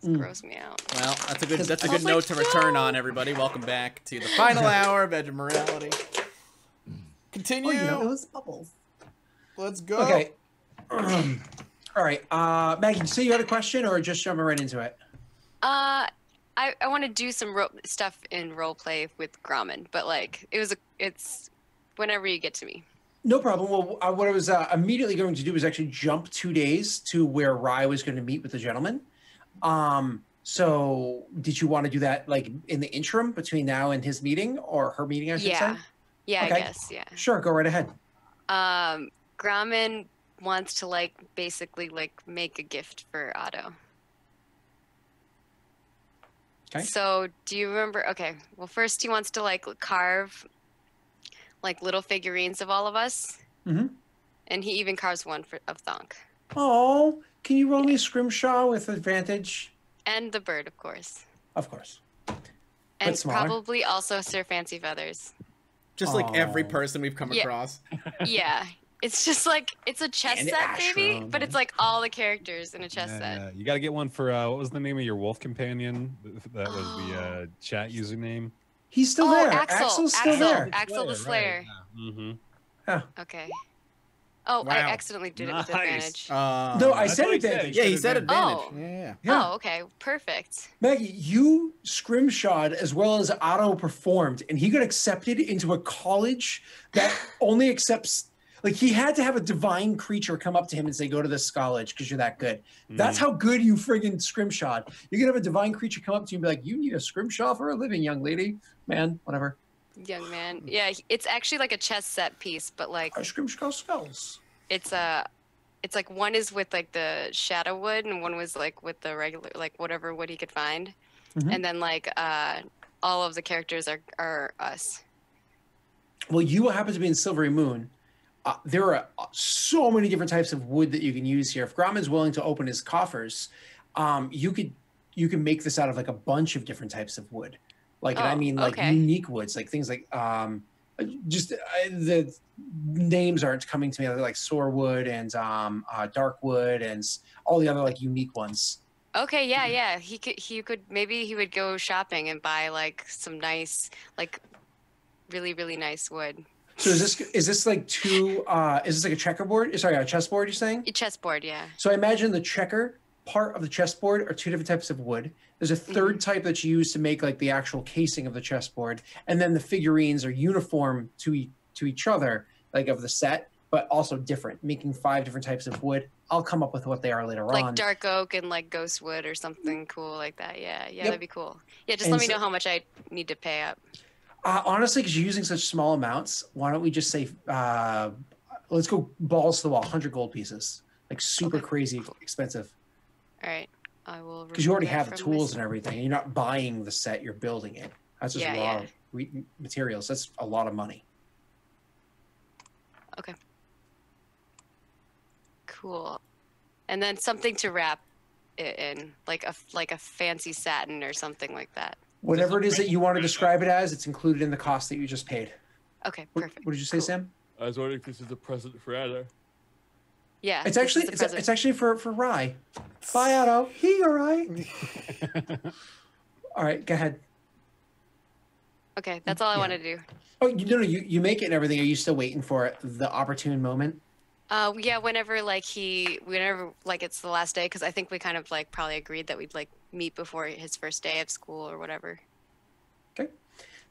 Gross me out. Well, that's a good note to return on, everybody. Welcome back to the final hour of Edge of Morality. Continue. Oh, you know, those bubbles. Let's go. Okay. All right. Maggie, so you had a question or just jumping right into it? I want to do some stuff in role play with Grommen, but like it's whenever you get to me. No problem. Well, what I was immediately going to do was actually jump 2 days to where Rye was going to meet with the gentleman. So did you want to do that like in the interim between now and his meeting or her meeting, I should say? Yeah, okay. I guess, yeah. Sure, go right ahead. Grommen wants to like basically like make a gift for Otto. Okay. So do you remember? Okay, well first he wants to like carve like little figurines of all of us. Mm-hmm. And he even carves one of Thonk. Oh, can you roll me Scrimshaw with advantage? And the bird, of course. Of course. And probably also Sir Fancy Feathers. Just like every person we've come across. Yeah. It's just like, it's a chess set, baby, but it's like all the characters in a chess set. You got to get one for, what was the name of your wolf companion? That was the chat username. He's still there. Axel's still there. Axel the Slayer. Right. Mm-hmm. Yeah. Okay. Oh, wow. I accidentally did it with advantage. No, I said advantage. Yeah, he said advantage. Oh. Yeah. Oh, okay. Perfect. Maggie, you scrimshawed as well as Otto performed, and he got accepted into a college that only accepts... Like, he had to have a divine creature come up to him and say, go to this college because you're that good. That's how good you friggin' scrimshawed. You can have a divine creature come up to you and be like, you need a scrimshaw for a living, young lady. Man, whatever. Young man. Yeah, it's actually like a chess set piece, but like... A scrimshaw spells. It's like one is with like the shadow wood and one was like with the regular, like whatever wood he could find. Mm-hmm. And then like all of the characters are us. Well, you happen to be in Silvery Moon. There are so many different types of wood that you can use here. If Grommen's willing to open his coffers, you can make this out of like a bunch of different types of wood. Like, I mean, like unique woods, like things like the names aren't coming to me. They're like sorewood and darkwood and all the other like unique ones. Okay, yeah. He could maybe he would go shopping and buy like some nice, like really, really nice wood. So is this like a checkerboard? Sorry, a chessboard, you're saying? A chessboard, yeah. So I imagine the checker part of the chessboard are two different types of wood. There's a third type that's used to make like the actual casing of the chessboard. And then the figurines are uniform to each other, like of the set, but also different, making 5 different types of wood. I'll come up with what they are later on. Like dark oak and like ghost wood or something cool like that. Yeah, that'd be cool. Yeah, just let me know how much I need to pay up. Honestly, because you're using such small amounts, why don't we just say, let's go balls to the wall, 100 gold pieces. Like super crazy expensive. All right. I will. Because you already have the tools and everything. You're not buying the set, you're building it. That's just raw materials. That's a lot of money. Okay. Cool. And then something to wrap it in, like a fancy satin or something like that. Whatever it is that you want to describe it as, it's included in the cost that you just paid. Okay, perfect. What did you say, Sam? I was wondering if this is a present for Anna. Yeah. It's actually for Rye. Bye, Otto. He all right. All right, go ahead. Okay, that's all I want to do. Oh, you make it and everything. Are you still waiting for the opportune moment? Yeah, whenever it's the last day, because I think we kind of like probably agreed that we'd like meet before his first day of school or whatever. Okay.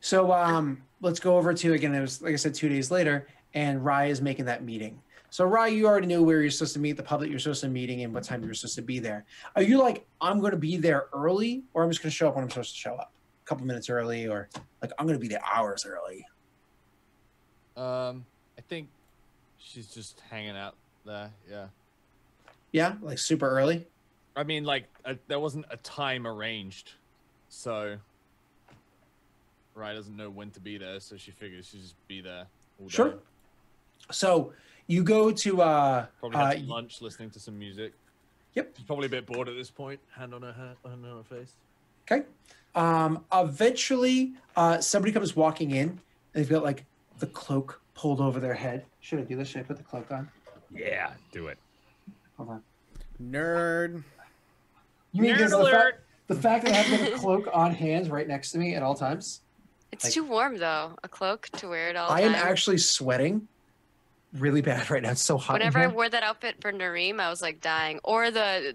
So let's go over to, again, it was, like I said, 2 days later, and Rye is making that meeting. So Rye, you already knew where you're supposed to meet, the pub that you're supposed to be meeting, and what time you're supposed to be there. Are you like, I'm going to be there early, or I'm just going to show up when I'm supposed to show up? A couple minutes early, or like, I'm going to be there hours early? I think she's just hanging out there, yeah. Yeah, like super early? I mean, like, there wasn't a time arranged, so Rye doesn't know when to be there, so she figures she'll just be there all day. Sure. So you go to probably had some lunch, listening to some music. Yep. She's probably a bit bored at this point. Hand on her face. Okay. Eventually, somebody comes walking in, and they've got like the cloak pulled over their head. Should I do this? Should I put the cloak on? Yeah, do it. Hold on. Nerd. You mean Nerd because alert! the fact that I have a cloak on hand right next to me at all times? It's Like, too warm though. A cloak to wear it all the I time. am actually sweating really bad right now. It's so hot Whenever in I here. wore that outfit for Nareem, I was like dying. Or the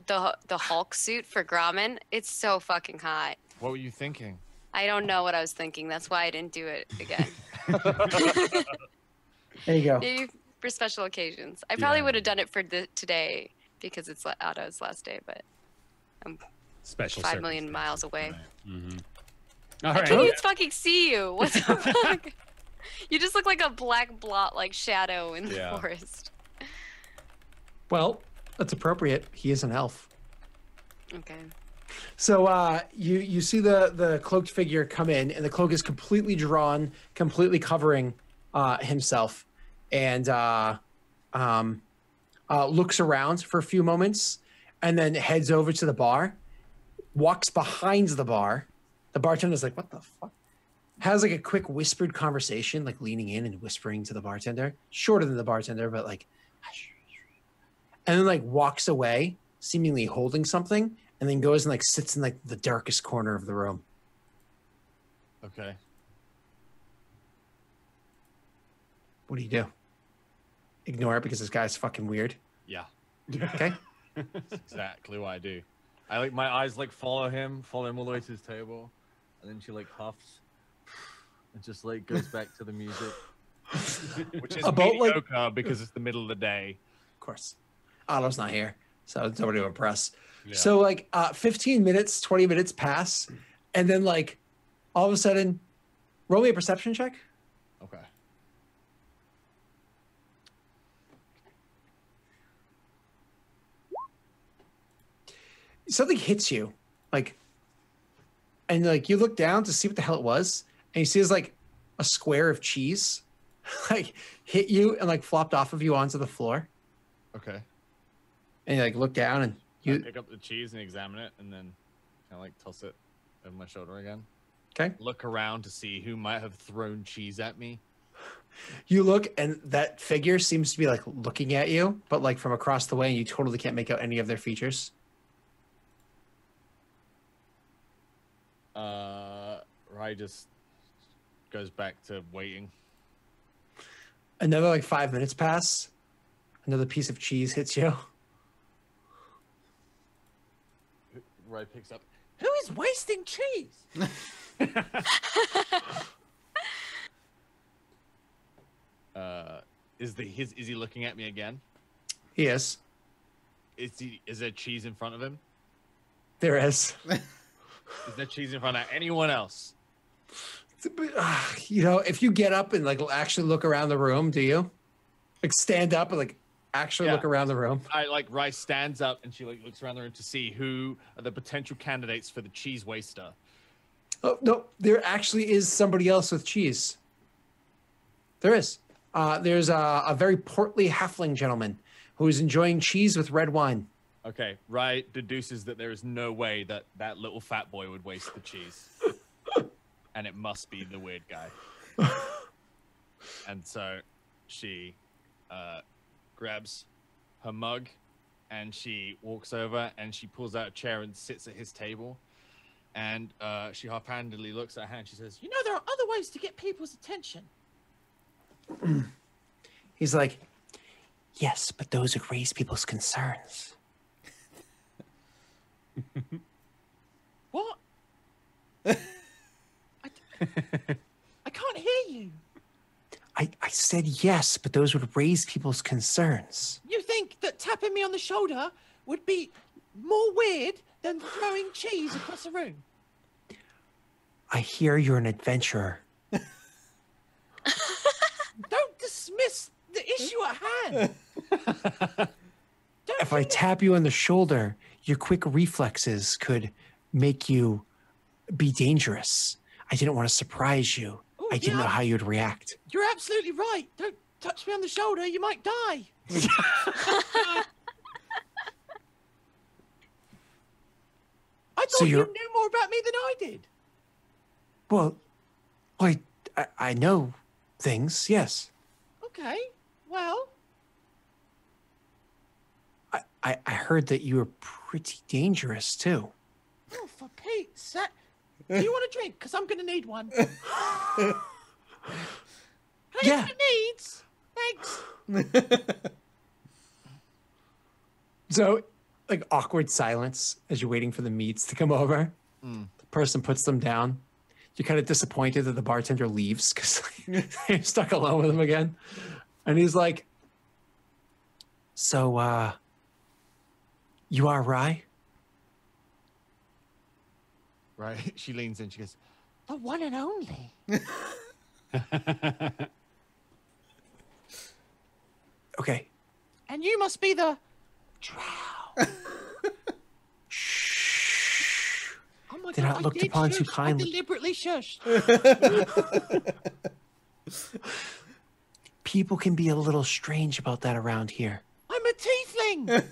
Hulk suit for Grauman. It's so fucking hot. What were you thinking? I don't know what I was thinking. That's why I didn't do it again. There you go. Maybe for special occasions. I probably would have done it for today because it's Otto's last day, but I'm Special 5 million miles away. All I right. can't even fucking see you. What the fuck? You just look like a black blot, like shadow in the forest. Well, that's appropriate. He is an elf. Okay. So you see the cloaked figure come in, and the cloak is completely drawn, completely covering himself, and looks around for a few moments, and then heads over to the bar, walks behind the bar. The bartender's like, "What the fuck?" Has like a quick whispered conversation, like leaning in and whispering to the bartender, shorter than the bartender, but like, and then like walks away, seemingly holding something, and then goes and like sits in like the darkest corner of the room. Okay. What do you do? Ignore it because this guy's fucking weird. Yeah. Okay. That's exactly what I do. I like my eyes like follow him all the way to his table, and then she like huffs and just like goes back to the music, which is About, like- mediocre because it's the middle of the day. Of course. Otto's not here, so it's nobody to impress. Yeah. So like 15 minutes, 20 minutes pass, and then like all of a sudden, roll me a perception check. Okay. Something hits you, like, and like you look down to see what the hell it was, and you see it's like a square of cheese, like hit you and like flopped off of you onto the floor, Okay. and you like look down and I you pick up the cheese and examine it, and then kind of like toss it over my shoulder again. okay. Look around to see who might have thrown cheese at me. You look, and that figure seems to be like looking at you, but like from across the way, and you totally can't make out any of their features. Rai just goes back to waiting. Another like 5 minutes pass. Another piece of cheese hits you. Rai picks up. Who is wasting cheese? Is he looking at me again? Yes, Is there cheese in front of him? there is. Is there cheese in front of anyone else? You know, if you get up and like actually look around the room, do you? Like stand up and like actually Yeah. look around the room. I like Rice stands up and she like looks around the room to see who are the potential candidates for the cheese waster. Oh no, there actually is somebody else with cheese. There is. There's a very portly halfling gentleman who is enjoying cheese with red wine. Okay, Rai deduces that there is no way that that little fat boy would waste the cheese. And it must be the weird guy. And so she grabs her mug and she walks over and she pulls out a chair and sits at his table. And she half-handedly looks at her and she says, "You know, there are other ways to get people's attention." He's like, yes, but those would raise people's concerns. What? I can't hear you. I said yes, but those would raise people's concerns. You think that tapping me on the shoulder would be more weird than throwing cheese across the room? I hear you're an adventurer. Don't dismiss the issue at hand. If I tap you on the shoulder, your quick reflexes could make you be dangerous. I didn't want to surprise you. Ooh, I didn't yeah. know how you'd react. You're absolutely right. Don't touch me on the shoulder. You might die. I thought you knew more about me than I did. Well, I know things, yes. Okay, well. I heard that you were pretty dangerous, too. Oh, for Pete's sake. Do you want a drink? Because I'm going to need one. Yeah. Needs. Thanks. So, like, awkward silence as you're waiting for the meats to come over. The person puts them down. You're kind of disappointed that the bartender leaves because you're stuck alone with him again. And he's like, so, you are Rye? Right. She leans in. She goes, The one and only. Okay. And you must be the Drow. Shh. Oh my They're God, not looked I did upon too shush. kindly. I deliberately shushed. People can be a little strange about that around here. I'm a tiefling.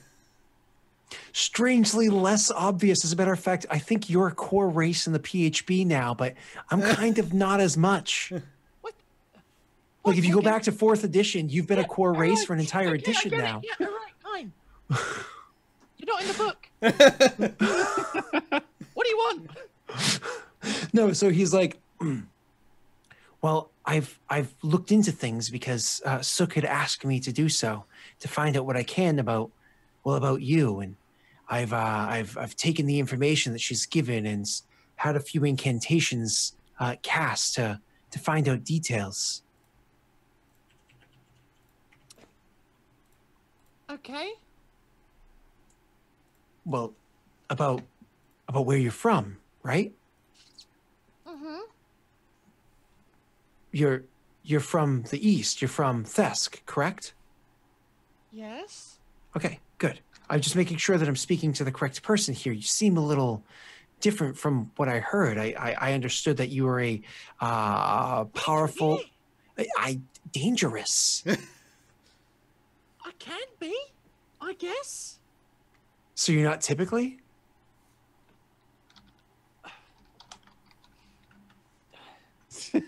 Strangely less obvious. As a matter of fact, I think you're a core race in the PHB now, but I'm kind of not as much. What? Like, if you go Okay. back to 4th edition, you've been a core all race right. for an entire Okay, edition I get now. It. Yeah, all right, fine. You're not in the book. What do you want? No, so he's like, well, I've looked into things because Sook had asked me to do so, to find out what I can about you, and I've taken the information that she's given and had a few incantations cast to find out details. Okay. Well, about where you're from, right? Mm-hmm. You're from the east. You're from Thesk, correct? Yes. Okay, good. I'm just making sure that I'm speaking to the correct person here. You seem a little different from what I heard. I understood that you were a powerful, dangerous. I can be, I guess. So you're not typically? Like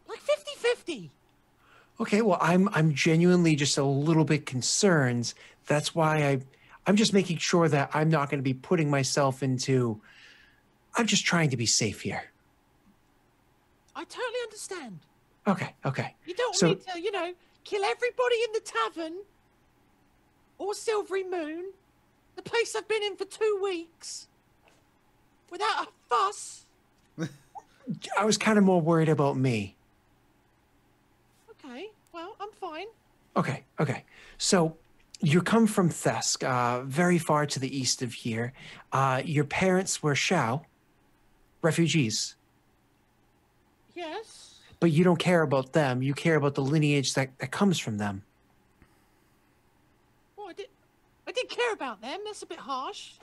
50-50. Okay, well, I'm genuinely just a little bit concerned. That's why I'm just making sure that I'm not going to be putting myself into. I'm just trying to be safe here. I totally understand. Okay. You don't So- want me to, kill everybody in the tavern or Silvery Moon, the place I've been in for 2 weeks, without a fuss. I was kind of more worried about me. Okay, well, I'm fine. Okay. So you come from Thesk, very far to the east of here. Your parents were Shao, refugees. Yes. But you don't care about them. You care about the lineage that comes from them. Well, I did care about them. That's a bit harsh.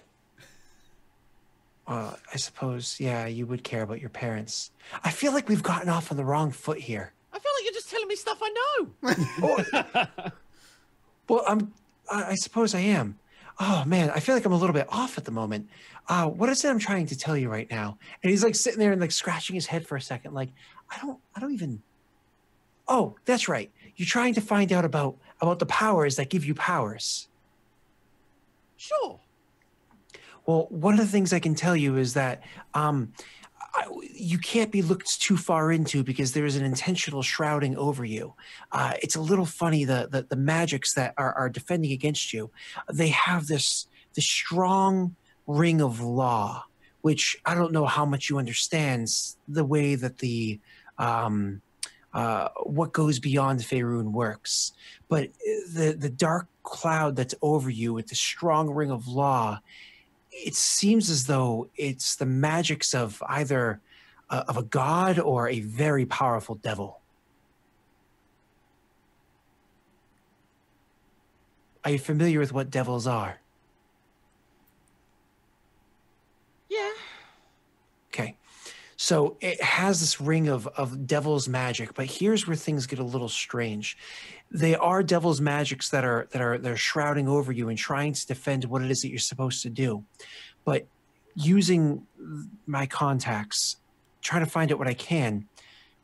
I suppose, yeah, you would care about your parents. I feel like we've gotten off on the wrong foot here. I feel like you're just telling me stuff I know. Well, I suppose I am. Oh man, I feel like I'm a little bit off at the moment. What is it I'm trying to tell you right now? And he's like sitting there and like scratching his head for a second. Like, I don't even. Oh, that's right. You're trying to find out about the powers that give you powers. Sure. Well, one of the things I can tell you is that you can't be looked too far into because there is an intentional shrouding over you. It's a little funny, the magics that are defending against you. They have this strong ring of law, which I don't know how much you understand the way that the what goes beyond Faerun works. But the dark cloud that's over you with the strong ring of law, it seems as though it's the magics of either of a god or a very powerful devil. Are you familiar with what devils are? Yeah. Okay. So it has this ring of devil's magic, but here's where things get a little strange. They are devil's magics that are shrouding over you and trying to defend what it is that you're supposed to do. But using my contacts, trying to find out what I can,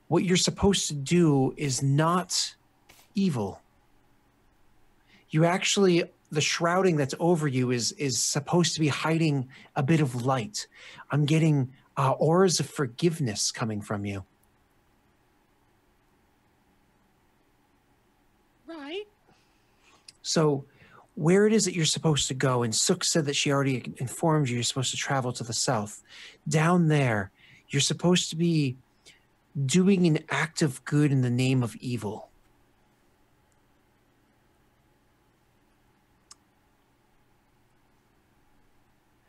what you're supposed to do is not evil. You actually the shrouding that's over you is supposed to be hiding a bit of light. I'm getting auras of forgiveness coming from you. Right. So where it is that you're supposed to go, and Sook said that she already informed you you're supposed to travel to the south. Down there, you're supposed to be doing an act of good in the name of evil.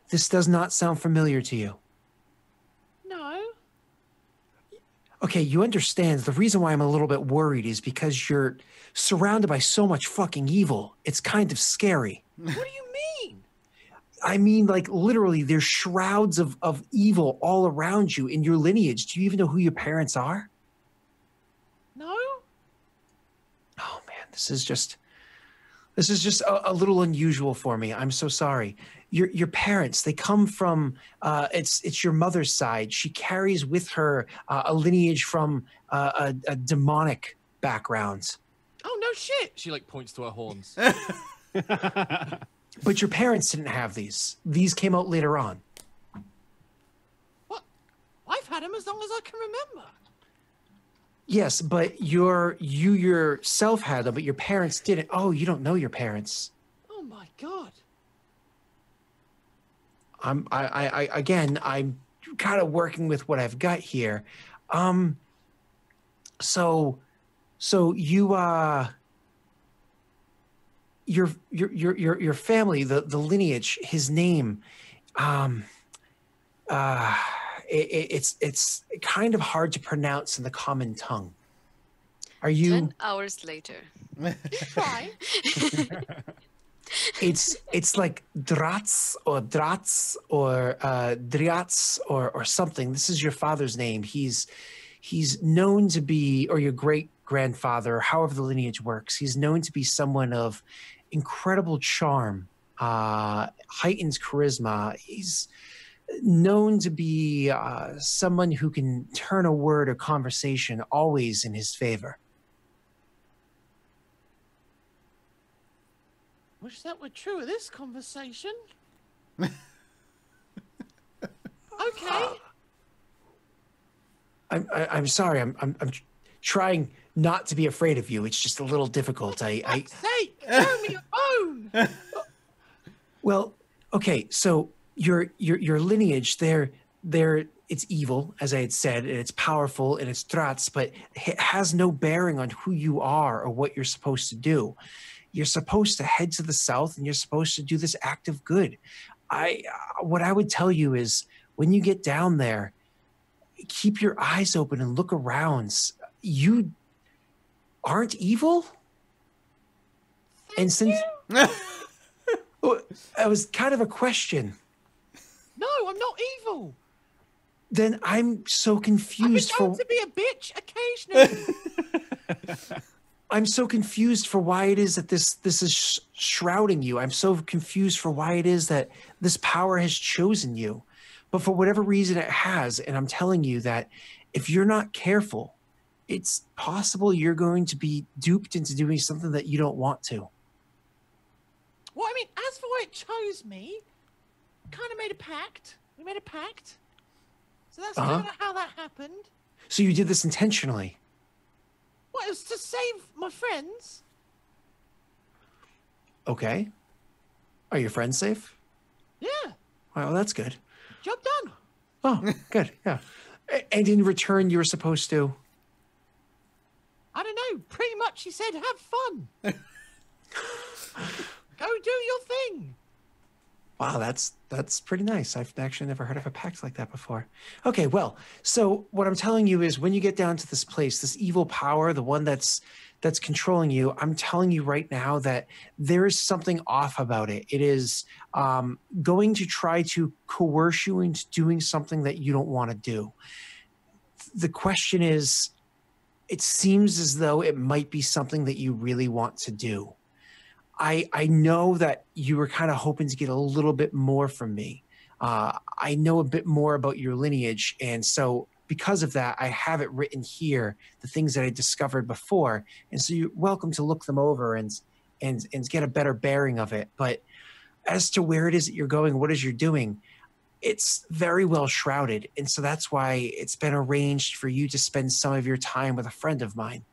This does not sound familiar to you. No. Okay, you understand the reason why I'm a little bit worried is because you're surrounded by so much fucking evil. It's kind of scary. What do you mean? I mean, like, literally, there's shrouds of evil all around you in your lineage. Do you even know who your parents are? No. Oh, man, this is just a little unusual for me. I'm so sorry. Your parents, they come from, it's your mother's side. She carries with her a lineage from a demonic background. Oh, no shit. She like points to her horns. But your parents didn't have these. These came out later on. What? I've had them as long as I can remember. Yes, but you yourself had them, but your parents didn't. Oh, you don't know your parents. Oh my God. I'm kind of working with what I've got here. So you your family, the lineage, his name, it's kind of hard to pronounce in the common tongue. Are you 10 hours later. Try. It's like Drats or Driats or something. This is your father's name. He's known to be, or your great grandfather, however the lineage works. He's known to be someone of incredible charm, heightened charisma. He's known to be someone who can turn a word or conversation always in his favor. Wish that were true of this conversation. Okay. I'm sorry. I'm trying not to be afraid of you. It's just a little difficult. For fuck's sake, throw me a bone. Well, okay. So your lineage, it's evil, as I had said, and it's powerful and it's Drats, but it has no bearing on who you are or what you're supposed to do. You're supposed to head to the south and you're supposed to do this act of good. What I would tell you is when you get down there, keep your eyes open and look around. You aren't evil. And since it was kind of a question. No, I'm not evil. Then I'm so confused I've been known to be a bitch occasionally. I'm so confused for why it is that this is shrouding you. I'm so confused for why it is that this power has chosen you. But for whatever reason it has, and I'm telling you that if you're not careful, it's possible you're going to be duped into doing something that you don't want to. Well, I mean, as for why it chose me, kind of made a pact. We made a pact. So that's kind of how that happened. So you did this intentionally? Well, it was to save my friends. Okay. Are your friends safe? Yeah. Well, that's good. Job done. Oh, good. Yeah. And in return, you were supposed to? I don't know. Pretty much he said, have fun. Go do your thing. Wow, that's pretty nice. I've actually never heard of a pact like that before. Okay, well, so what I'm telling you is when you get down to this place, this evil power, the one that's controlling you, I'm telling you right now that there is something off about it. It is going to try to coerce you into doing something that you don't want to do. The question is, it seems as though it might be something that you really want to do. I know that you were kind of hoping to get a little bit more from me. I know a bit more about your lineage, and so because of that, I have it written here, the things that I discovered before, and so you're welcome to look them over and and get a better bearing of it. But as to where it is that you're going, what it is you're doing, it's very well shrouded. And so that's why it's been arranged for you to spend some of your time with a friend of mine.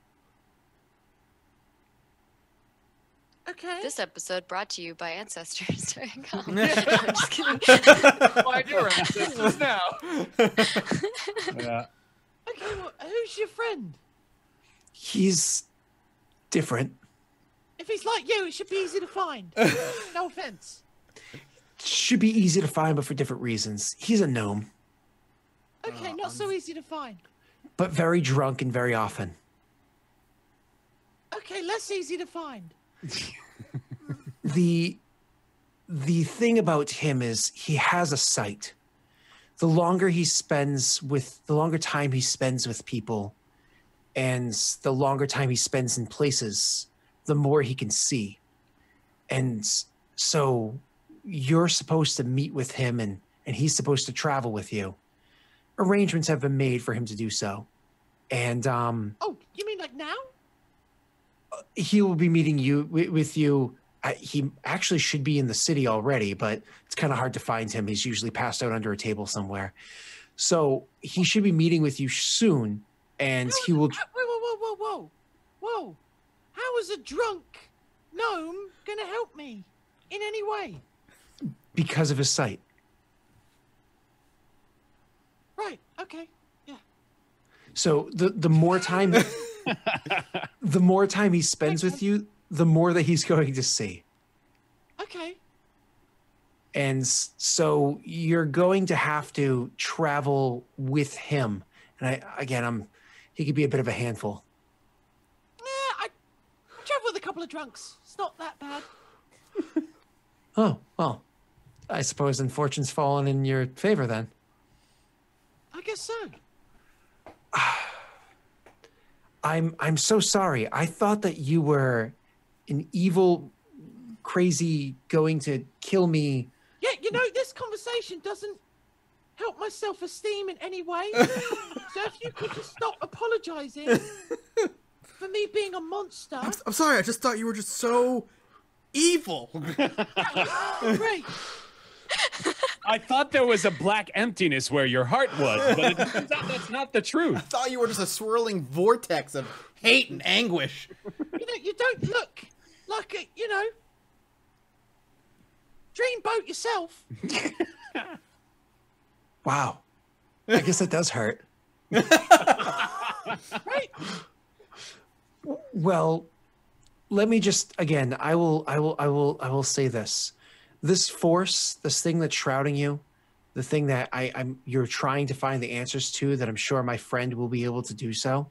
Okay. This episode brought to you by Ancestors. I'm Yeah. just kidding. Find your ancestors now. Yeah. Okay, well, who's your friend? He's different. If he's like you, it should be easy to find. No offense. Should be easy to find, but for different reasons. He's a gnome, Okay, not so easy to find. but very drunk and very often. Okay, less easy to find. The thing about him is he has a sight. The longer time he spends with people, and the longer time he spends in places, the more he can see. And so you're supposed to meet with him, and he's supposed to travel with you. Arrangements have been made for him to do so. And Oh, you mean like now? he will be meeting you with you. He actually should be in the city already, but it's kind of hard to find him. He's usually passed out under a table somewhere. So he should be meeting with you soon, and he will. Whoa. How is a drunk gnome gonna help me in any way? Because of his sight. Right, okay. Yeah. So the more time the more time he spends with you, the more that he's going to see. Okay. And so you're going to have to travel with him. And he could be a bit of a handful. Yeah, I travel with a couple of drunks. It's not that bad. Oh, well, I suppose then fortune's fallen in your favor then. I guess so. I'm so sorry. I thought that you were an evil, crazy, going to kill me. Yeah, you know, this conversation doesn't help my self-esteem in any way. So if you could just stop apologizing for me being a monster. I'm sorry. I just thought you were just so evil. Great. I thought there was a black emptiness where your heart was, but it turns out that's not the I truth. thought you were just a swirling vortex of hate and anguish. You know, you don't look like a, dreamboat yourself. Wow. I guess that does hurt. Right? Well, let me just again, I will say this. This force, this thing that's shrouding you, the thing that you're trying to find the answers to, that I'm sure my friend will be able to do so.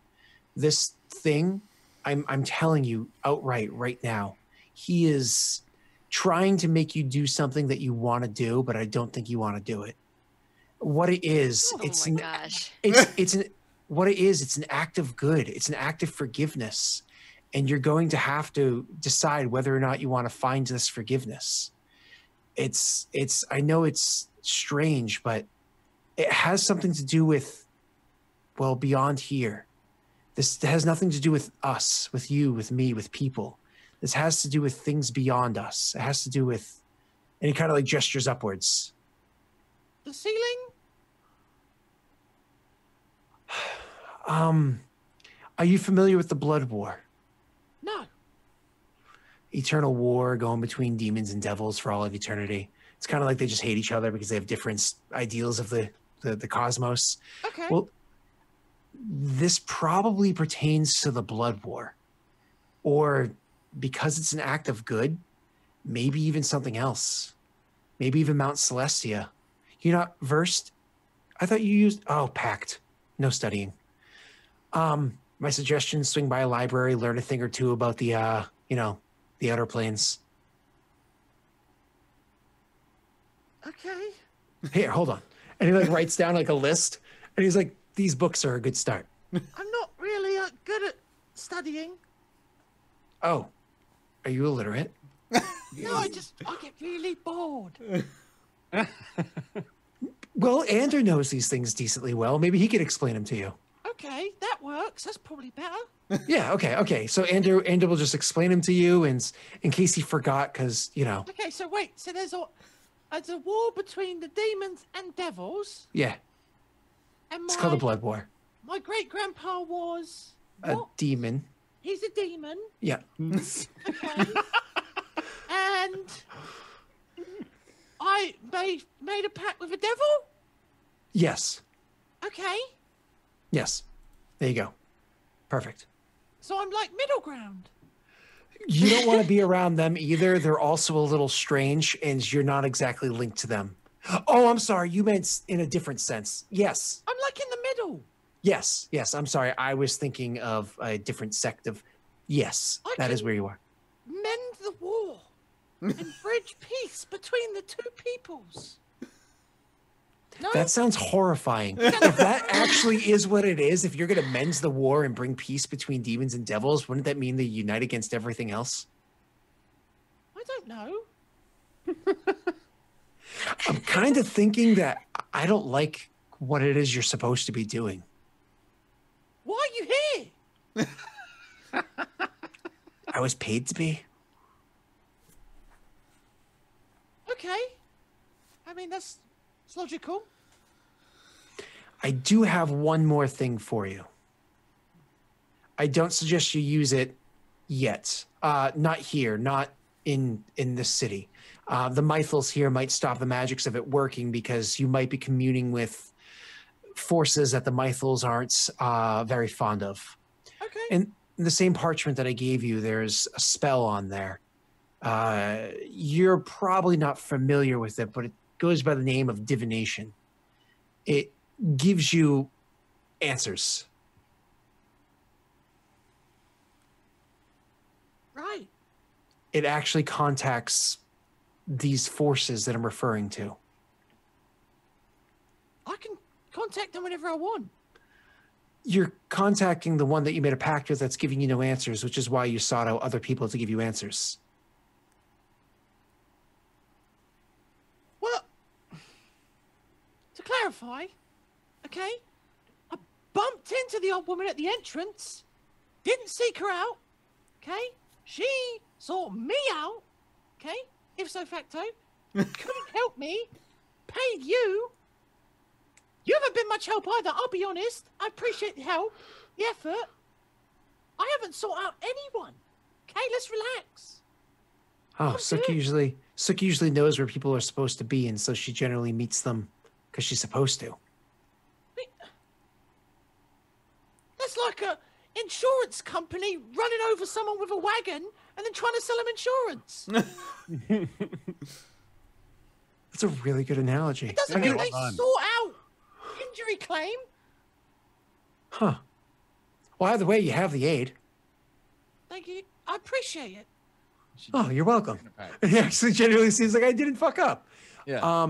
This thing, I'm telling you outright right now, he is trying to make you do something that you want to do, but I don't think you want to do it. What it is, Oh my gosh. it's an act of good. It's an act of forgiveness. And you're going to have to decide whether or not you want to find this forgiveness. I know it's strange, but it has something to do with, well, beyond here. This has nothing to do with us, with you, with me, with people. This has to do with things beyond us. It has to do with, and he kind of like gestures upwards. The ceiling? Are you familiar with the Blood War? No. Eternal war going between demons and devils for all of eternity. It's kind of like they just hate each other because they have different ideals of the cosmos. Okay. Well, this probably pertains to the Blood War. Or because it's an act of good, maybe even something else. Maybe even Mount Celestia. You're not versed? I thought you used... Oh, Pact. No studying. My suggestion, swing by a library, learn a thing or two about the outer planes. Okay. Here, hold on. And he like writes down like a list, and he's like, "These books are a good start." I'm not really good at studying. Oh, are you illiterate? No, I get really bored. Well, Andrew knows these things decently well. Maybe he could explain them to you. Okay, that works. works. That's probably better. Yeah, okay. So Andrew will just explain him to you, and in case he forgot, because, you know. Okay, so wait. So there's a war between the demons and devils. Yeah, And it's called the Blood War. My great-grandpa was... A what? demon. He's a demon. Yeah. Okay. And I made a pact with a devil? Yes. Okay. Yes. There you go. Perfect. So I'm like middle ground. You don't want to be around them either. They're also a little strange, and you're not exactly linked to them. Oh, I'm sorry. You meant in a different sense. Yes. I'm like in the middle. Yes. I'm sorry. I was thinking of a different sect of... Yes, that is where you are. Mend the war and bridge peace between the two peoples. No? That sounds horrifying. If that actually is what it is, if you're going to mend the war and bring peace between demons and devils, wouldn't that mean they unite against everything else? I don't know. I'm kind of thinking that I don't like what it is you're supposed to be doing. Why are you here? I was paid to be. Okay. I mean, it's logical. I do have one more thing for you. I don't suggest you use it yet. Not here, not in this city. The Mythals here might stop the magics of it working because you might be communing with forces that the Mythals aren't very fond of. Okay. And in the same parchment that I gave you, there's a spell on there. You're probably not familiar with it, but it goes by the name of divination. It gives you answers. Right. It actually contacts these forces that I'm referring to. I can contact them whenever I want. You're contacting the one that you made a pact with that's giving you no answers, which is why you sought out other people to give you answers. Well, to clarify, okay, I bumped into the old woman at the entrance, didn't seek her out, okay? She sought me out, okay? Ipso facto, couldn't help me, paid you. You haven't been much help either, I'll be honest. I appreciate the help, the effort. I haven't sought out anyone. Okay, let's relax. Oh, Suki usually knows where people are supposed to be, and so she generally meets them because she's supposed to. That's like a insurance company running over someone with a wagon and then trying to sell them insurance. That's a really good analogy. It doesn't mean they sort out injury claim. Huh. Well, either way, you have the aid. Thank you. I appreciate it. Oh, you're welcome. It actually genuinely seems like I didn't fuck up. Yeah.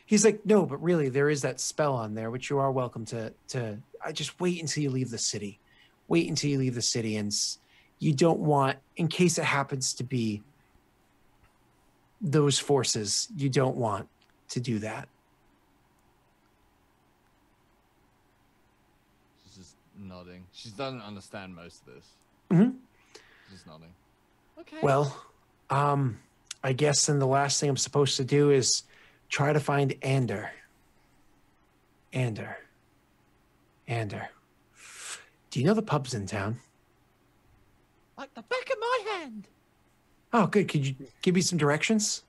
He's like, no, but really, there is that spell on there, which you are welcome to. I just wait until you leave the city. Wait until you leave the city, and you don't want, in case it happens to be those forces, you don't want to do that. She's just nodding. She doesn't understand most of this. Mm-hmm. She's just nodding. Okay. Well, I guess then the last thing I'm supposed to do is try to find Ander. Ander. Do you know the pubs in town? Like the back of my hand. Oh, good. Could you give me some directions?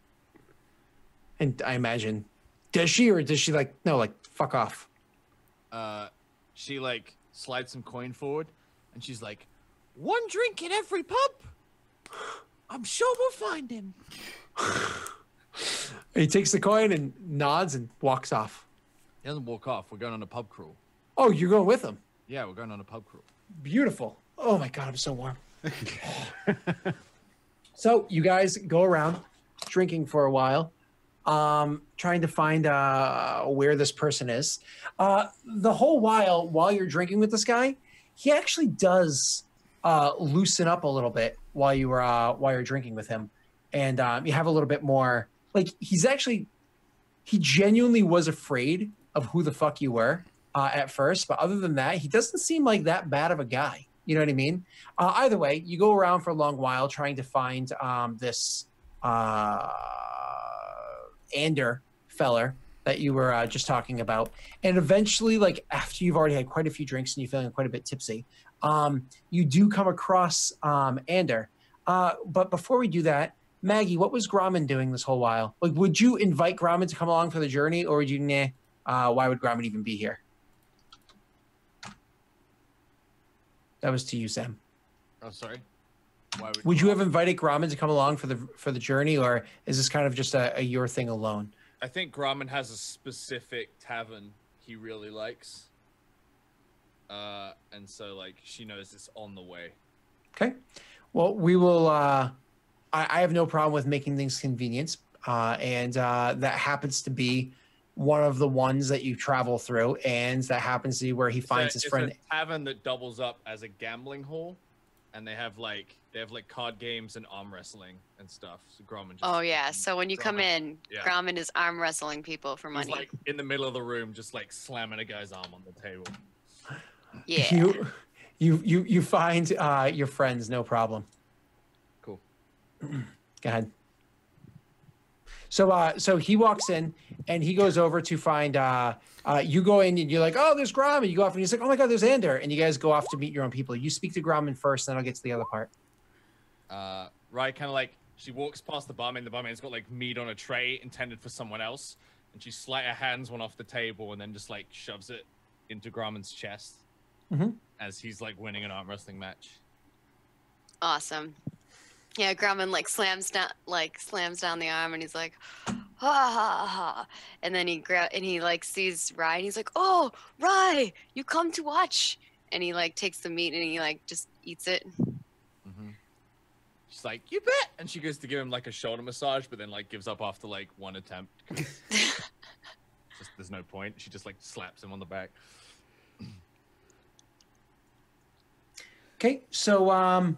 And I imagine, does she, or does she like, no, like, fuck off? She like slides some coin forward, and she's like, One drink in every pub. I'm sure we'll find him. He takes the coin and nods and walks off. he doesn't walk off. We're going on a pub crawl. Oh, you're going with him? Yeah, we're going on a pub crawl. Beautiful. Oh my God, I'm so warm. So you guys go around drinking for a while, trying to find where this person is. The whole while you're drinking with this guy, he actually does loosen up a little bit while you're drinking with him, and you have a little bit more. Like he genuinely was afraid of who the fuck you were, at first, but other than that, he doesn't seem like that bad of a guy. You know what I mean? Either way, you go around for a long while trying to find this Ander feller that you were just talking about. And eventually, like after you've already had quite a few drinks and you're feeling quite a bit tipsy, you do come across Ander. But before we do that, Maggie, what was Grommen doing this whole while? Like, would you invite Grommen to come along for the journey, or would you, why would Grommen even be here? That was to you, Sam. Oh, sorry. Why would you have invited Grommen to come along for the journey, or is this kind of just a your thing alone? I think Grommen has a specific tavern he really likes. And so, like, she knows it's on the way. Okay. Well, we will... I have no problem with making things convenient. And that happens to be one of the ones that you travel through, and that happens to be where he finds his friend. It's a tavern that doubles up as a gambling hall, and they have like card games and arm wrestling and stuff. So Grommen just, oh yeah, so when you come in, yeah. Grommen is arm wrestling people for money. He's like in the middle of the room, just like slamming a guy's arm on the table. Yeah. You find your friends, no problem. Cool. Go ahead. So he walks in and he goes over to find you go in and you're like, oh, there's Grommen. You go off and he's like, oh my God, there's Ander. And you guys go off to meet your own people. You speak to Grommen first, then I'll get to the other part. Right, kind of like she walks past the barman. The barman's got like meat on a tray intended for someone else, and she slight her hands one off the table and then just like shoves it into Grommen's chest as he's like winning an arm wrestling match. Awesome. Yeah, Grommen like slams down the arm, and he's like, ha ha ha, and then he like sees Rye, and he's like, oh, Rye, you come to watch, and he like takes the meat and he like just eats it. She's like, you bet, and she goes to give him like a shoulder massage, but then like gives up after like one attempt. Just there's no point. She just like slaps him on the back. Okay, so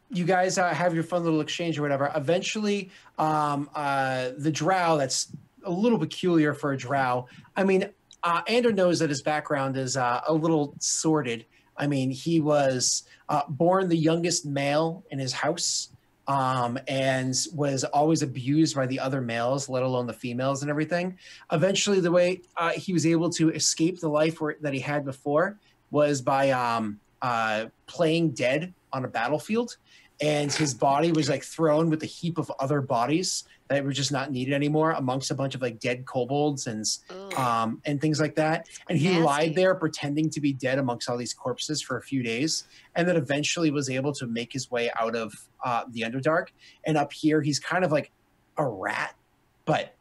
you guys have your fun little exchange or whatever. Eventually, the drow, that's a little peculiar for a drow. I mean, Ander knows that his background is a little sordid. I mean, he was born the youngest male in his house and was always abused by the other males, let alone the females and everything. Eventually, the way he was able to escape the life that he had before was by playing dead on a battlefield, and his body was like thrown with a heap of other bodies that were just not needed anymore amongst a bunch of like dead kobolds and things like that. And he lied there pretending to be dead amongst all these corpses for a few days, and then eventually was able to make his way out of the Underdark. And up here, he's kind of like a rat, but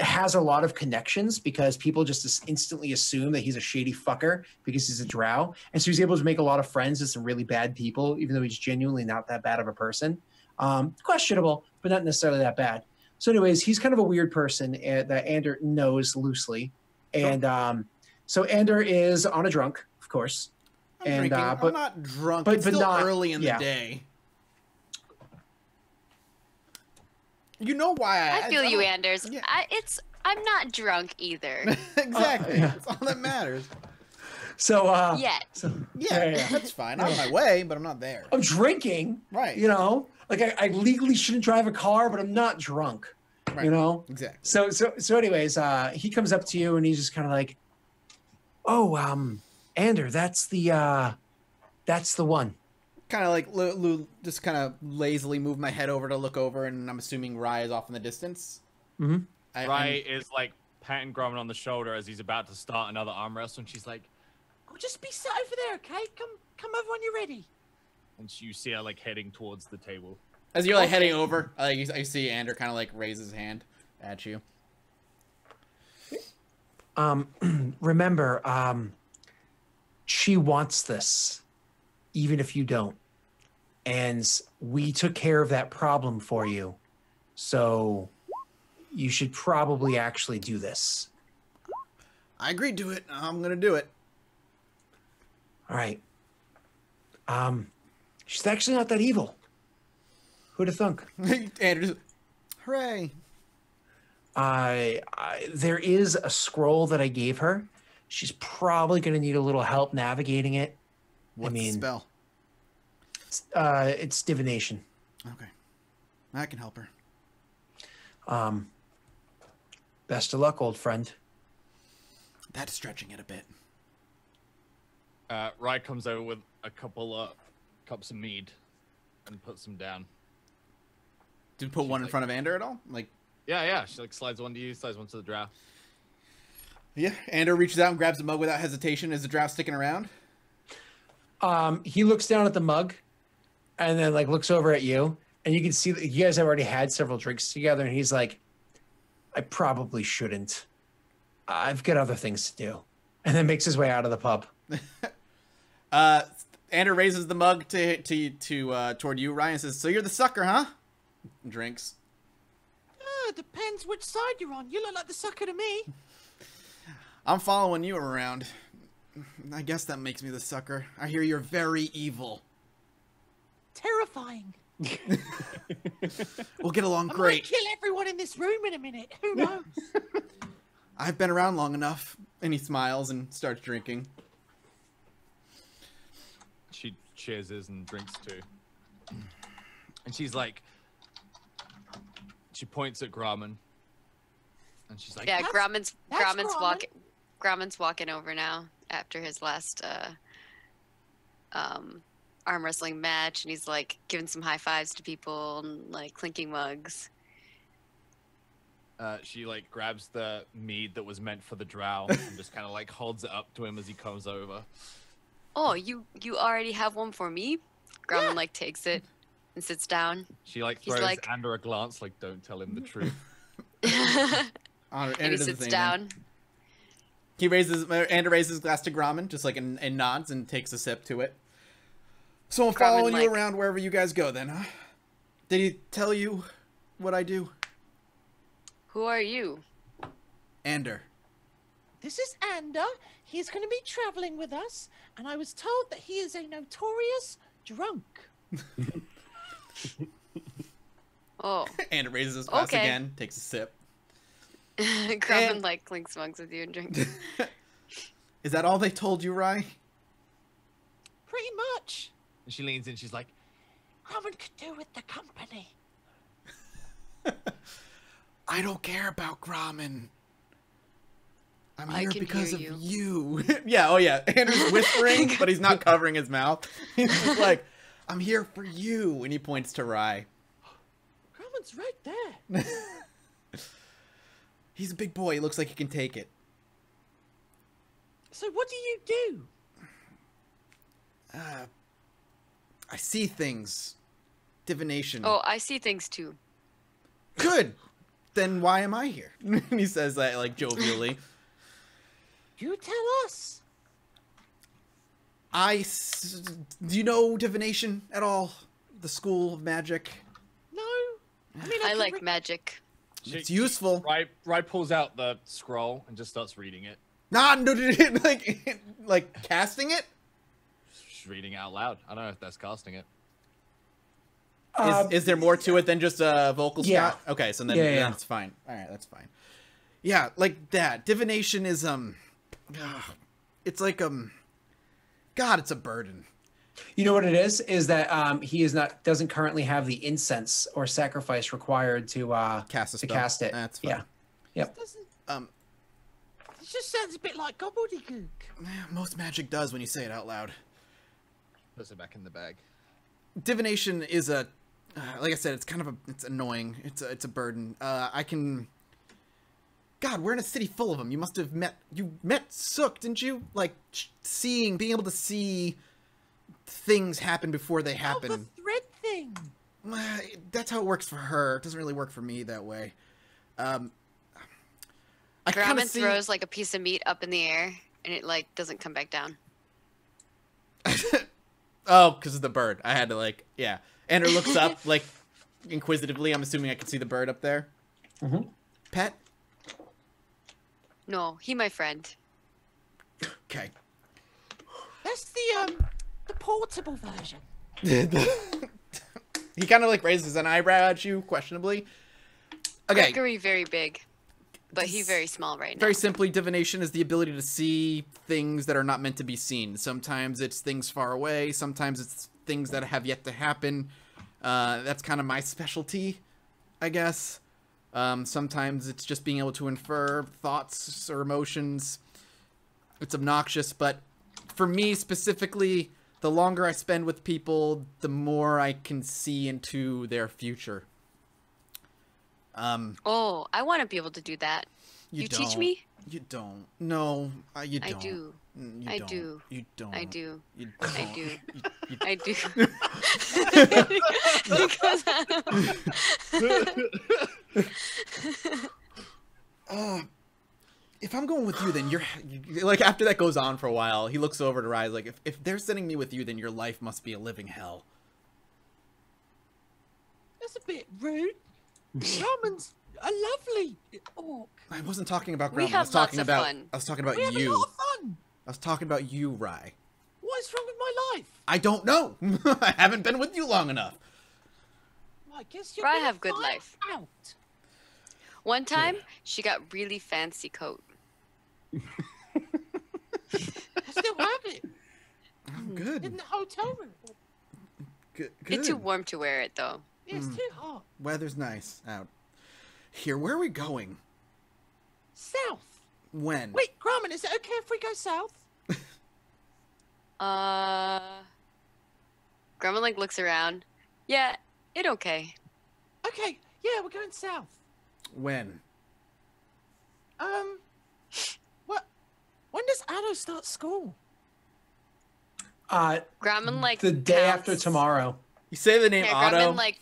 has a lot of connections because people just instantly assume that he's a shady fucker because he's a drow. And so he's able to make a lot of friends with some really bad people, even though he's genuinely not that bad of a person. Questionable, but not necessarily that bad. So anyways, he's kind of a weird person that Ander knows loosely. And so Ander is on a drunk, of course. I'm not drunk. It's still not early in the day. You know why I feel you, Anders. Yeah. I'm not drunk either. Exactly. That's all that matters. So yet. Yeah, that's fine. I'm on my way, but I'm not there. I'm drinking. Right. You know, like I legally shouldn't drive a car, but I'm not drunk. Right. You know? Exactly. So anyways, he comes up to you and he's just kind of like, oh, Ander, that's the one. Kind of like just kind of lazily move my head over to look over, and I'm assuming Rye is off in the distance. Rye is like patting Grommen on the shoulder as he's about to start another arm wrestle, and she's like, "Oh, just be sat over there, okay? Come over when you're ready." And you see her like heading towards the table. As you're like heading over, I see Ander kind of like raise his hand at you. Remember, she wants this, even if you don't. And we took care of that problem for you. So you should probably actually do this. I agreed to it. I'm going to do it. All right. She's actually not that evil. Who'd have thunk? Andrew, hooray. There is a scroll that I gave her. She's probably going to need a little help navigating it. What's the spell? It's divination. Okay. I can help her. Best of luck, old friend. That's stretching it a bit. Rye comes over with a couple of cups of mead and puts them down. Did you put one in front of Ander at all? Like, yeah. She like slides one to you, slides one to the drow. yeah. Ander reaches out and grabs the mug without hesitation. Is the drow sticking around? He looks down at the mug, and then like looks over at you, and you can see that you guys have already had several drinks together. And he's like, "I probably shouldn't. I've got other things to do," and then makes his way out of the pub. Ander raises the mug toward you, Ryan, and says, "So you're the sucker, huh?" And drinks. Depends which side you're on. You look like the sucker to me. I'm following you around. I guess that makes me the sucker. I hear you're very evil. Terrifying. We'll get along I great. might kill everyone in this room in a minute. Who knows? I've been around long enough. And he smiles and starts drinking. She cheerses and drinks too. And she's like, she points at Grauman. And she's like, Yeah, Grauman's Grauman. Grauman's walking over now after his last arm wrestling match, and he's like giving some high fives to people and like clinking mugs. She like grabs the mead that was meant for the drow and just kind of like holds it up to him as he comes over. Oh, you already have one for me? Grauman like takes it and sits down. She like He's throws like- Ander a glance like, don't tell him the truth. And he sits down. He raises Ander raises his glass to Grauman, just like and nods and takes a sip to it. So I'm following you around wherever you guys go, then, huh? Did he tell you what I do? Who are you? Ander. This is Ander. He's going to be traveling with us, and I was told that he is a notorious drunk. Oh. Ander raises his glass Okay. again, takes a sip. Grauman like clinks mugs with you and drinks. Is that all they told you, Rye? Pretty much. And she leans in, she's like, Grauman could do with the company. I don't care about Grauman. I'm I here can because hear of you. Yeah, oh yeah. Andrew's whispering, but he's not covering his mouth. He's just like, I'm here for you. And he points to Rye. Grauman's right there. He's a big boy. He looks like he can take it. So what do you do? I see things. Divination. Oh, I see things too. Good. Then why am I here? And he says that like jovially. You tell us. Do you know divination at all? The school of magic? No. I mean, I can like magic. It's useful. Rye pulls out the scroll and just starts reading it. Nah, no, like casting it? She's reading it out loud. I don't know if that's casting it. Is there more to it than just a vocal Yeah. scout? Okay, so then Yeah. that's fine. All right, that's fine. Yeah, like that. Divination is it's like God, it's a burden. You know what it is? Is that he doesn't currently have the incense or sacrifice required to Cast a to spell. cast it. That's fine. Yeah. Yep. Doesn't, it just sounds a bit like gobbledygook. Most magic does when you say it out loud. Puts it back in the bag. Divination is a like I said, it's kind of it's annoying. It's a burden. God, we're in a city full of them. You must have met Sook, didn't you? Like being able to see things happen before they Oh, happen. the thread thing. That's how it works for her. It doesn't really work for me that way. I kind Grauman of see. throws like a piece of meat up in the air, and it like doesn't come back down. Oh, because of the bird. I had to yeah. Andrew looks up like inquisitively. I'm assuming I can see the bird up there. Mm-hmm. Pet. No, he my friend. Okay. That's the portable version. He kind of like raises an eyebrow at you, questionably. Okay. Gregory very big. But he's very small right now. Very simply, divination is the ability to see things that are not meant to be seen. Sometimes it's things far away. Sometimes it's things that have yet to happen. That's kind of my specialty, I guess. Sometimes it's just being able to infer thoughts or emotions. It's obnoxious, but for me specifically, the longer I spend with people, the more I can see into their future. Oh, I want to be able to do that. You teach me? You don't. No, you don't. I do. You I don't. do. You don't. I do. You don't. I do. You I do. Because if I'm going with you, then you're like, after that goes on for a while, he looks over to Rise like, if they're sending me with you, then your life must be a living hell. That's a bit rude. Grauman's a lovely orc. I wasn't talking about We Grauman. have lots of fun. I was talking about We have a you. lot of fun. I was talking about you, Rye. What is wrong with my life? I don't know. I haven't been with you long enough. Well, I guess you're I gonna have good find life. out. one time, she got really fancy coat. I still have it I'm good. in the hotel room. Good. It's too warm to wear it, though. Yeah, it's too hot. Weather's nice out. Here, where are we going? South. When? Wait, Grauman, is it okay if we go south? Grandma, like, looks around. Yeah, it okay. Okay, yeah, we're going south. When? What? When does Addo start school? Grandma, like, The day after counts- tomorrow. You say the name Yeah, Otto. Grandma, like,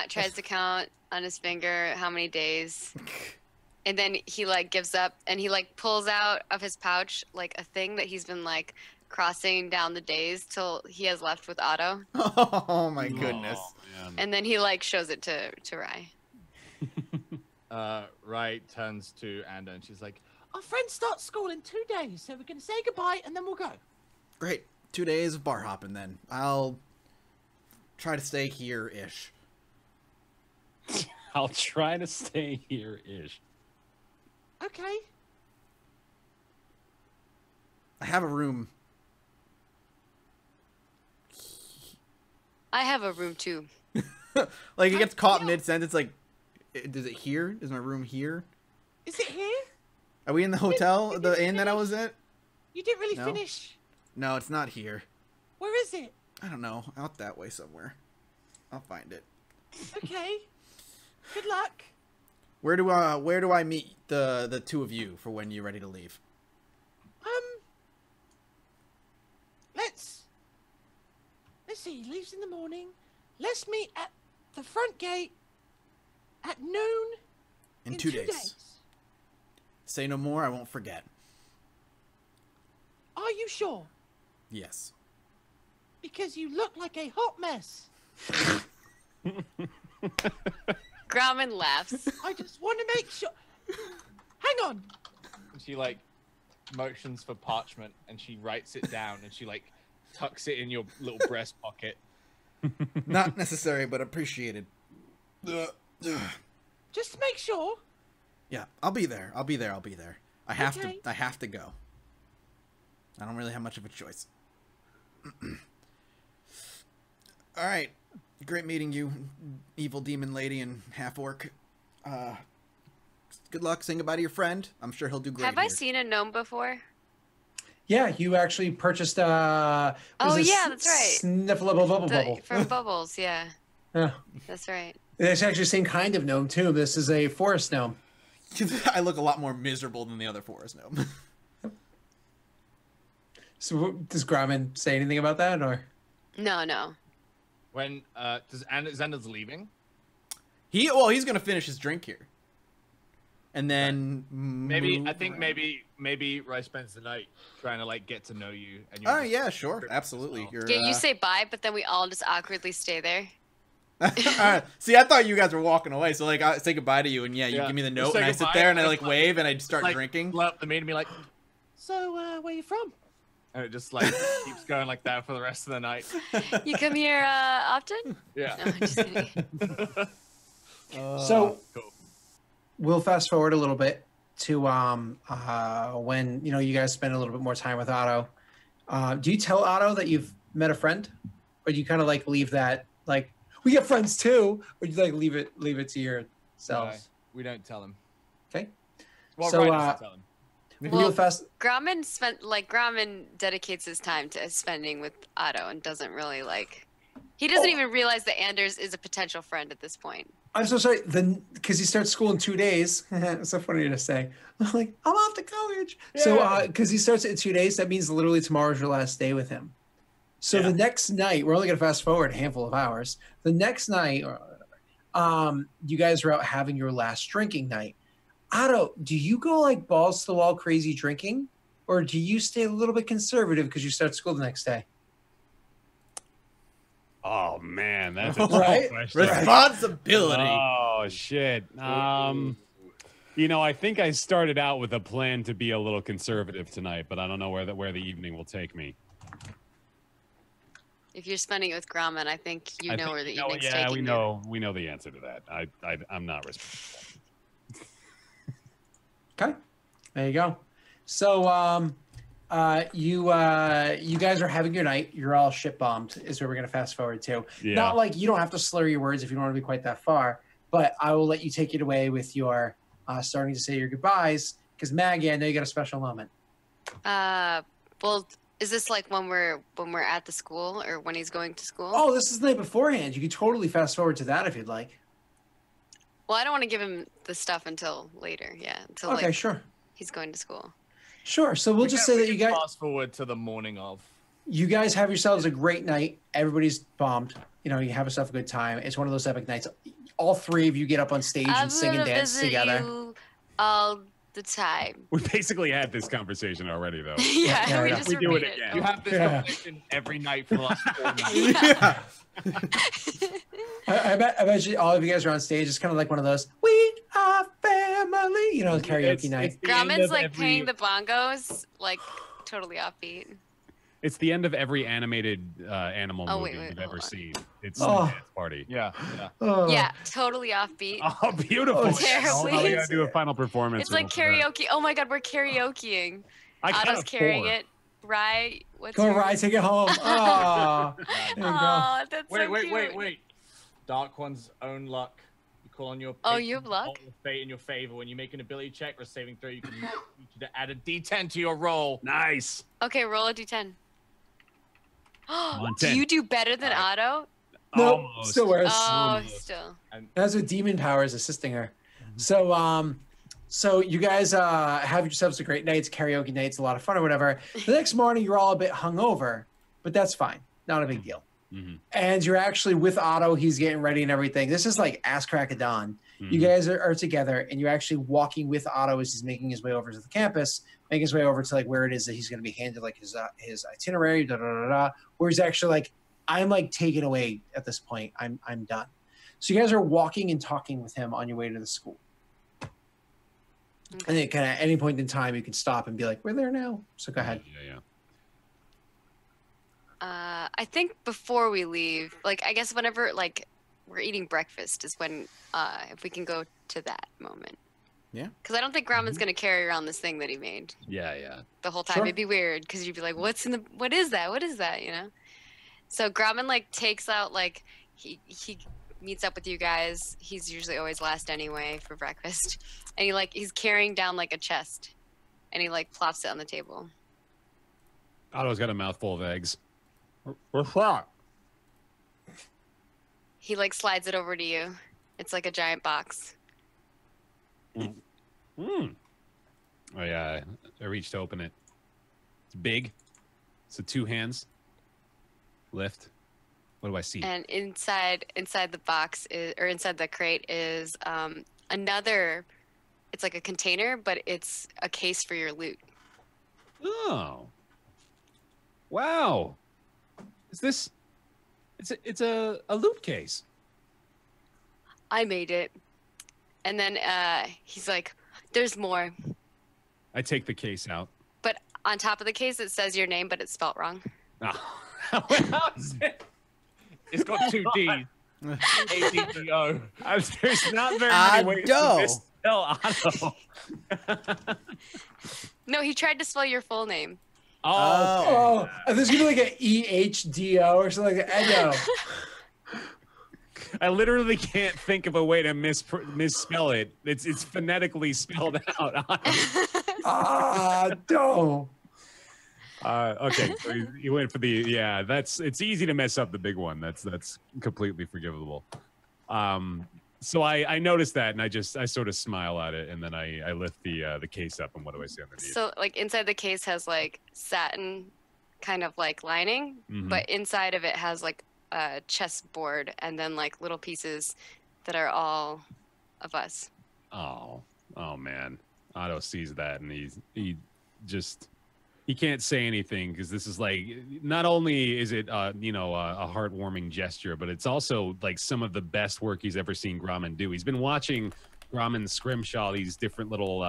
tries to count on his finger how many days. And then he, like, gives up, and he, like, pulls out of his pouch, like, a thing that he's been, like, crossing down the days till he has left with Otto. Oh my goodness. Oh, man. And then he, like, shows it to Rai. Rai turns to Anda and she's like, Our friends start school in 2 days, so we're going to say goodbye and then we'll go. Great. 2 days of bar hopping then. I'll try to stay here-ish. I'll try to stay here-ish. Okay. I have a room. I have a room, too. Like, he gets caught Yeah. mid-sentence, like, is it here? Is my room here? Is it here? Are we in the hotel? we The didn't inn that I finish. was at? You didn't really No. finish. No, it's not here. Where is it? I don't know. Out that way somewhere. I'll find it. Okay. Good luck. Where do I meet the two of you for when you're ready to leave? Let's see. He leaves in the morning. Let's meet at the front gate at noon In 2 days. Say no more, I won't forget. Are you sure? Yes. Because you look like a hot mess. Grauman laughs. I just want to make sure. Hang on. and she like motions for parchment and she writes it down and she like tucks it in your little breast pocket. Not necessary, but appreciated. Just to make sure. Yeah, I'll be there. I'll be there. I have Okay. to. I have to go. I don't really have much of a choice. All right. Great meeting you, evil demon lady and half orc. Good luck. Saying goodbye to your friend. I'm sure he'll do great. Have I here. seen a gnome before? Yeah, you actually purchased Oh, yeah, that's right. Sniffleable bubble. From Bubbles, yeah. Yeah. That's right. It's actually the same kind of gnome too. This is a forest gnome. I look a lot more miserable than the other forest gnome. So does Grauman say anything about that, or? No. When Xander's leaving? He's gonna finish his drink here, and then Maybe Rai spends the night trying to like get to know you. And you're Oh just- yeah, sure, absolutely. You're, Yeah, you say bye, but then we all just awkwardly stay there. All right. See, I thought you guys were walking away, so like I say goodbye to you, and you Yeah. give me the Just note, say and I sit goodbye, there and I and like it's like- wave, and I start like, drinking. pull up the meet and be like, So, where you from? and it just like keeps going like that for the rest of the night. You come here often? Yeah. No, just kidding. So Cool. we'll fast forward a little bit to when you guys spend a little bit more time with Otto. Do you tell Otto that you've met a friend, or do you kind of like leave that like we get friends too, or do you like leave it to yourselves? No, we don't tell him. Okay. Well, So, Ryan doesn't tell him. Real fast. Grauman dedicates his time to spending with Otto and doesn't really like. He doesn't even realize that Anders is a potential friend at this point. I'm so sorry. Then, because he starts school in 2 days. It's so funny to say. I'm like, I'm off to college. Yeah. So, because he starts in 2 days, that means literally tomorrow's your last day with him. So the next night, we're only gonna fast forward a handful of hours. The next night, you guys are out having your last drinking night. Otto, do you go like balls to the wall crazy drinking, or do you stay a little bit conservative because you start school the next day? Oh man, that's a right. Question. Responsibility. Oh shit. I think I started out with a plan to be a little conservative tonight, but I don't know where the evening will take me. If you're spending it with Grauman, I think you know where the evening's taking we you. know the answer to that. I'm not responsible. Okay, there you go. So you guys are having your night. You're all shit bombed is where we're gonna fast forward to. Yeah. Not like you don't have to slur your words if you don't want to be quite that far, but I will let you take it away with your starting to say your goodbyes, because Maggie, I know you got a special moment. Well, is this like when we're at the school or when he's going to school? Oh, this is the night beforehand. You could totally fast forward to that if you'd like. Well, I don't want to give him the stuff until later. Yeah, until Okay, like, sure. he's going to school. Sure. So we'll just say that you guys fast forward to the morning of. You guys have yourselves a great night. Everybody's bombed. You have yourself a good time. It's one of those epic nights. All three of you get up on stage and sing and dance together. You all the time. We basically had this conversation already, though. Yeah, we just do it repeat again. You have this conversation every night for the last 4 nights. Yeah. I bet you all of you guys are on stage. It's kind of like one of those "We are family," karaoke night. Grauman's like playing the bongos, like totally offbeat. It's the end of every animated animal movie you've ever seen. It's a dance party. Yeah. Yeah, totally offbeat. Oh, beautiful! Terribly. Oh, we gotta do a final performance. It's like karaoke. Oh my god, we're karaokeing. Otto's carrying it. Rye, Go, Rye, take it home. Oh, there you go. That's so cute. Wait. Dark One's own luck. You call on your you have luck? fate in your favor. When you make an ability check or a saving throw, you can add a D10 to your roll. Nice. Okay, roll a d10. On Do 10. you do better than Otto? No, Almost. still worse. Oh, still. That's with demon powers assisting her. So you guys have yourselves a great night. It's karaoke night. It's a lot of fun or whatever. The next morning, you're all a bit hungover, but that's fine. Not a big deal. Mm-hmm. And you're actually with Otto. He's getting ready and everything. This is like ass crack of dawn. You guys are together, and you're actually walking with Otto as he's making his way over to the campus, making his way over to like where it is that he's going to be handed like his itinerary, where he's actually like, I'm like taken away at this point. I'm done. So you guys are walking and talking with him on your way to the school. And then kind of at any point in time, you can stop and be like, we're there now. So go ahead. Yeah. I think before we leave, like I guess whenever like we're eating breakfast is when if we can go to that moment. Yeah. Because I don't think Grauman's gonna carry around this thing that he made. Yeah. The whole time. Sure. It'd be weird because you'd be like, what is that? So Grauman like takes out like he meets up with you guys. He's usually always last anyway for breakfast. And he's carrying down like a chest and he like plops it on the table. Otto's got a mouthful of eggs. What's that? He like slides it over to you. It's like a giant box. Oh yeah, I reached to open it. It's big. So 2 hands. Lift. What do I see? And inside the box inside the crate is another. It's like a container, but it's a case for your loot. Oh. Wow. Is this? It's a loot case. I made it. And then he's like, "There's more." I take the case out. But on top of the case, it says your name, but it's spelt wrong. Oh. How is it? It's got 2 D's. A-D-D-O. There's not very many ways for this tell Otto. No, he tried to spell your full name. Oh, there's gonna be like an EHDO or something like that. I know. I literally can't think of a way to misspell it. It's phonetically spelled out. No. Okay, so you went for the it's easy to mess up the big one. That's completely forgivable. So I noticed that, and I sort of smile at it, and then I lift the case up, and what do I see underneath? So like inside the case has like satin kind of like lining, but inside of it has like a chessboard and then like little pieces that are all of us. Oh man. Otto sees that, and he can't say anything, because this is like, not only is it a heartwarming gesture, but it's also like some of the best work he's ever seen Grommen do. He's been watching Grommen scrimshaw these different little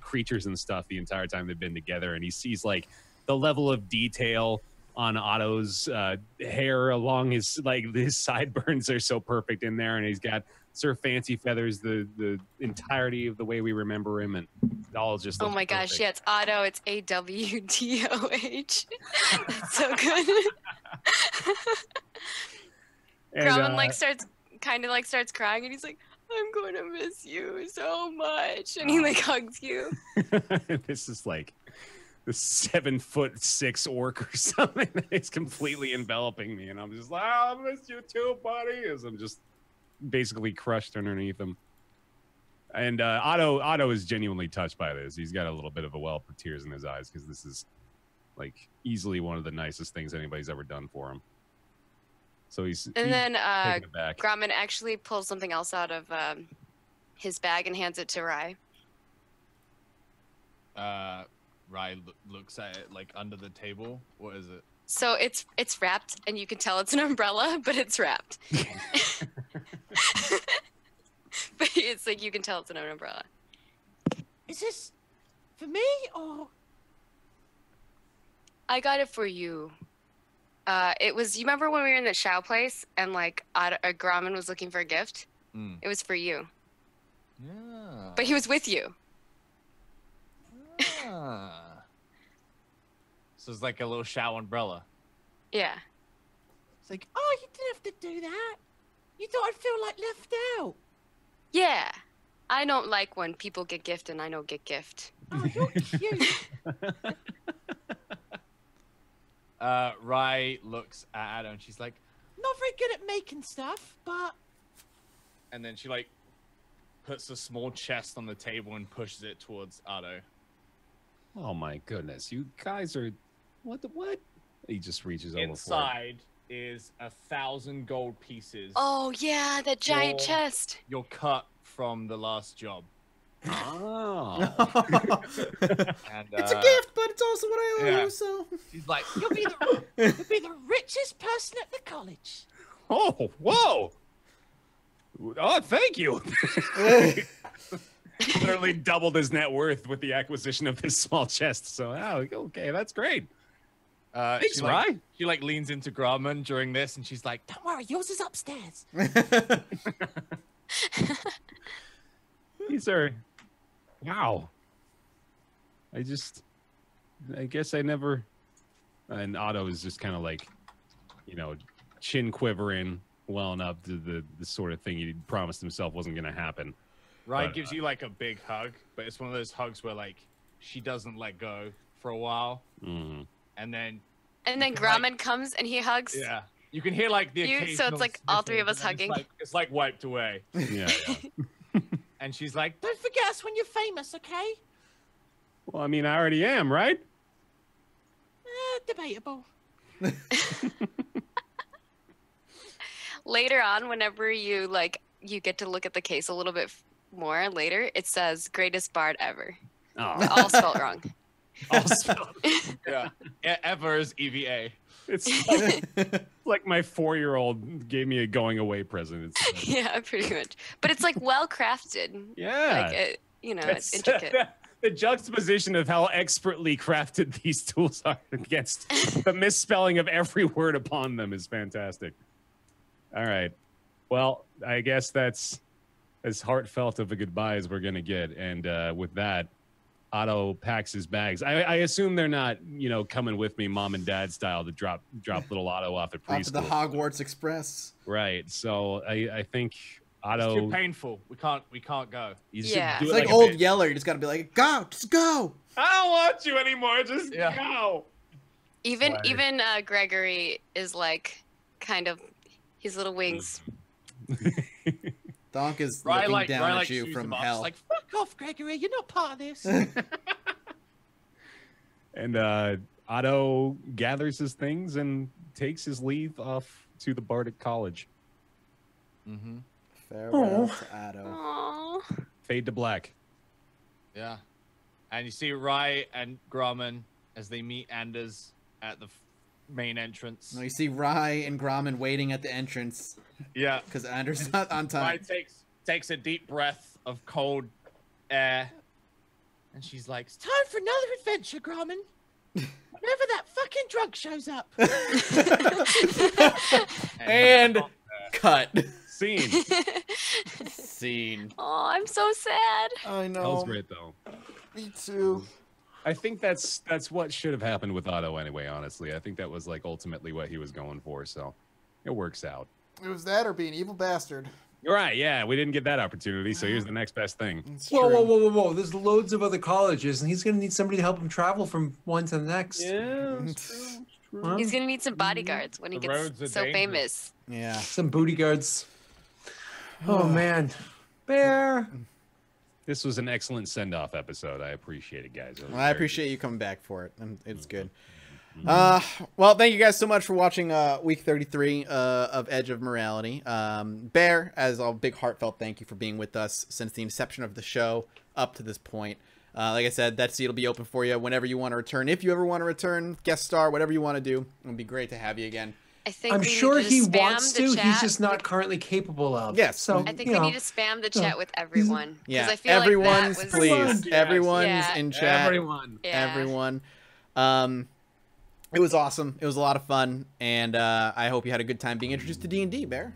creatures and stuff the entire time they've been together, and he sees like the level of detail on Otto's hair along his sideburns are so perfect in there, and he's got Sir Fancy Feathers the entirety of the way we remember him, and it all just oh my gosh, yeah, it's Otto. It's AWDOH. That's so good. Grommen starts crying, and he's like, I'm going to miss you so much, and he like hugs you. This is like the 7'6" orc or something that is completely enveloping me, and I'm just like, I miss you too, buddy, as I'm just basically crushed underneath him. And Otto is genuinely touched by this. He's got a little bit of a wellp of tears in his eyes, because this is like easily one of the nicest things anybody's ever done for him. So he's then Grommen actually pulls something else out of his bag and hands it to Rye. Rye looks at it like under the table. What is it? So it's wrapped, and you can tell it's an umbrella, but it's wrapped. But it's like you can tell it's an umbrella. Is this for me or? I got it for you. It was, you remember when we were in the Shao place and like Grommen was looking for a gift? It was for you. Yeah. But he was with you. So it's like a little Shao umbrella. Yeah. It's like, oh, you didn't have to do that. You thought I'd feel like left out. Yeah. I don't like when people get gift and I don't get gift. Oh, you're cute. Rye looks at Adam and she's like, not very good at making stuff, but... And then she like puts a small chest on the table and pushes it towards Otto. Oh my goodness, you guys are... What? He just reaches over. Inside is 1,000 gold pieces. Oh yeah, that giant chest. Your cut from the last job. Oh. And, it's a gift, but it's also what I owe. So she's like, you'll be the richest person at the college. Oh, whoa! Oh, thank you. Literally doubled his net worth with the acquisition of this small chest. So, okay, that's great. Thanks, Rye. She like leans into Grommen during this, and she's like, "Don't worry, yours is upstairs." These are, wow. I guess I never. And Otto is just kind of like, chin quivering, welling up to the sort of thing he promised himself wasn't going to happen. Rye gives you like a big hug, but it's one of those hugs where like she doesn't let go for a while, and then Grommen comes and he hugs. Yeah, you can hear like the occasional so it's like all three of us hugging. It's like wiped away. Yeah. And she's like, "Don't forget us when you're famous, okay?" Well, I mean, I already am, right? Debatable. Later on, whenever you get to look at the case a little bit more later, it says greatest bard ever. Oh. All spelled wrong. All spelled. Yeah. Ever is EVA. It's like my 4-year-old gave me a going away present. Yeah, pretty much. But it's like well crafted. Yeah. Like it's intricate. The juxtaposition of how expertly crafted these tools are against the misspelling of every word upon them is fantastic. All right. Well, I guess that's as heartfelt of a goodbye as we're gonna get. And with that, Otto packs his bags. I assume they're not, coming with me, mom and dad style, to drop little Otto off at preschool. Off to the Hogwarts Express. Right. So I think Otto. It's too painful. We can't go. Yeah. It's like old Yeller. You just gotta be like, go, just go. I don't want you anymore. Just go. Even Gregory is like kind of his little wings. Donk is looking down at you from hell. Like, fuck off, Gregory. You're not part of this. And Otto gathers his things and takes his leave off to the Bardic College. Mm-hmm. Farewell to Otto. Aww. Fade to black. Yeah. And you see Rai and Grumman as they meet Anders at the main entrance. No, you see Rai and Grumman waiting at the entrance. Yeah. Because Anders not on time. Rai takes a deep breath of cold air. And she's like, it's time for another adventure, Grumman. Whenever that fucking drunk shows up. And cut. Scene. Scene. Oh, I'm so sad. I know. That was great, though. Me too. I think that's what should have happened with Otto anyway, honestly. I think that was like ultimately what he was going for, so it works out. It was that or be an evil bastard. You're right, yeah, we didn't get that opportunity, so here's the next best thing. Whoa. There's loads of other colleges, and he's going to need somebody to help him travel from one to the next. Yeah, it's true. Huh? He's gonna need some bodyguards when he The gets roads are so dangerous. famous. Yeah. Some booty guards. Oh, man. Bear. This was an excellent send-off episode. I appreciate it, guys. Well, I appreciate you coming back for it. And it's good. Well, thank you guys so much for watching week 33 of Edge of Morality. Bear, as a big heartfelt thank you for being with us since the inception of the show up to this point. Like I said, that seat will be open for you whenever you want to return. If you ever want to return, guest star, whatever you want to do, it would be great to have you again. I think I'm we sure need to he spam wants the to. chat. He's just not currently capable of. Yes. So I think we need to spam the chat with everyone. Yeah, I feel everyone's like that was, please. Yes. Everyone's Yeah. in chat. Everyone. Yeah. Everyone. It was awesome. It was a lot of fun, and I hope you had a good time being introduced to D&D, Bear.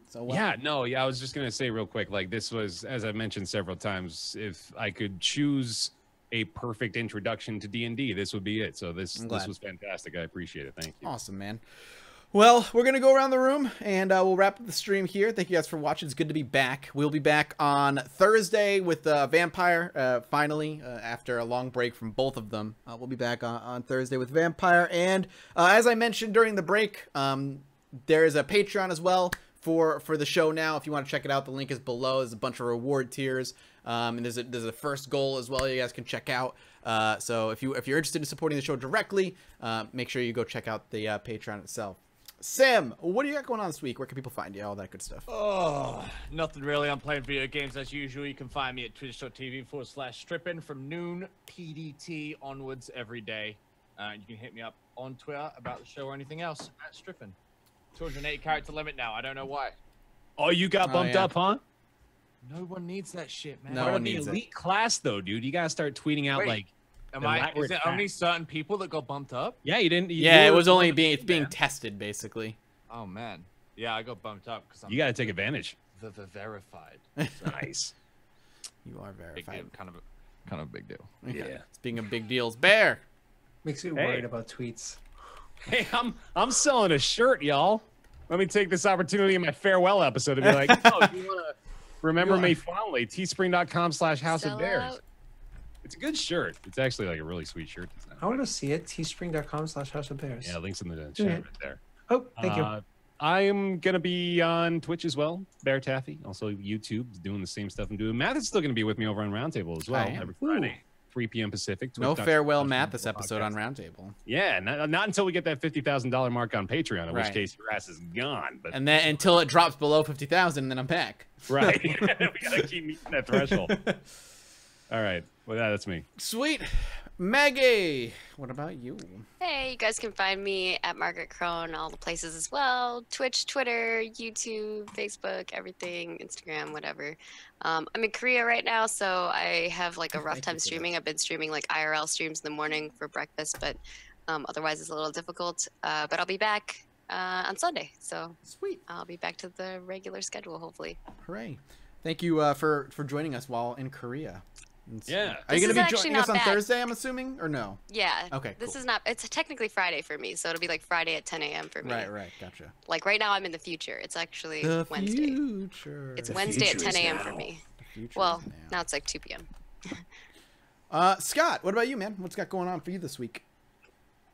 So Yeah, I was just gonna say real quick, like this was, as I've mentioned several times, if I could choose a perfect introduction to D&D, this would be it. So this was fantastic. I appreciate it. Thank you. Awesome, man. Well, we're going to go around the room, and we'll wrap up the stream here. Thank you guys for watching. It's good to be back. We'll be back on Thursday with Vampire, finally, after a long break from both of them. We'll be back on Thursday with Vampire. And as I mentioned during the break, there is a Patreon as well for the show now. If you want to check it out, the link is below. There's a bunch of reward tiers. And there's a first goal as well you guys can check out. So if you're interested in supporting the show directly, make sure you go check out the Patreon itself. Sam, what do you got going on this week? Where can people find you? All that good stuff. Oh, nothing really. I'm playing video games as usual. You can find me at twitch.tv/strippin from noon PDT onwards every day. You can hit me up on Twitter about the show or anything else at strippin. 280 character limit now. I don't know why. Oh, you got bumped up, huh? No one needs that shit, man. No Part one of the needs it. elite class, though, dude. You gotta start tweeting out Wait, like. Is elaborate it only certain people that got bumped up? Yeah, you didn't. Yeah, it were was only one of being the being man. tested basically. Oh man, yeah, I got bumped up because I'm You gotta take advantage. the verified. Nice. You are Big verified. deal, kind of a big deal. Yeah. Speaking of big deals, Bear. Makes me Hey. worried about tweets. Hey, I'm selling a shirt, y'all. Let me take this opportunity in my farewell episode to be like, oh, you wanna remember me fondly? Teespring.com/House of Sell Bears. out. It's a good shirt. It's actually like a really sweet shirt design. I want to see it. Teespring.com/House of Bears. Yeah, links in the chat right there. Oh, thank you. I'm gonna be on Twitch as well, Bear Taffy. Also YouTube, doing the same stuff I'm doing. Matt is still gonna be with me over on Roundtable as well I am. every Friday, 3 p.m. Pacific. No Twitch.tv/. farewell Matt this episode on Roundtable. Yeah, not until we get that $50,000 mark on Patreon, in Right. which case your ass is gone. But And then until it drops below 50,000, then I'm back. right, we gotta keep meeting that threshold. All right, well that's me. Sweet. Maggie, what about you? Hey, you guys can find me at Margaret Crone, all the places as well. Twitch, Twitter, YouTube, Facebook, everything, Instagram, whatever. I'm in Korea right now, so I have like a rough Thank time you for streaming. I've been streaming like IRL streams in the morning for breakfast, but otherwise it's a little difficult. But I'll be back on Sunday, so Sweet. I'll be back to the regular schedule, hopefully. Hooray. Thank you for joining us while in Korea. Yeah. Are you going to be actually joining us not on bad. Thursday, I'm assuming, or no? Yeah. Okay, This cool. is not. It's technically Friday for me, so it'll be like Friday at 10 a.m. for me. Right, gotcha. Like right now, I'm in the future. It's actually The Wednesday. future. It's The Wednesday at future 10 is a.m. now. for me. The future Well, is now it's like 2 p.m. Scott, what about you, man? What's got going on for you this week?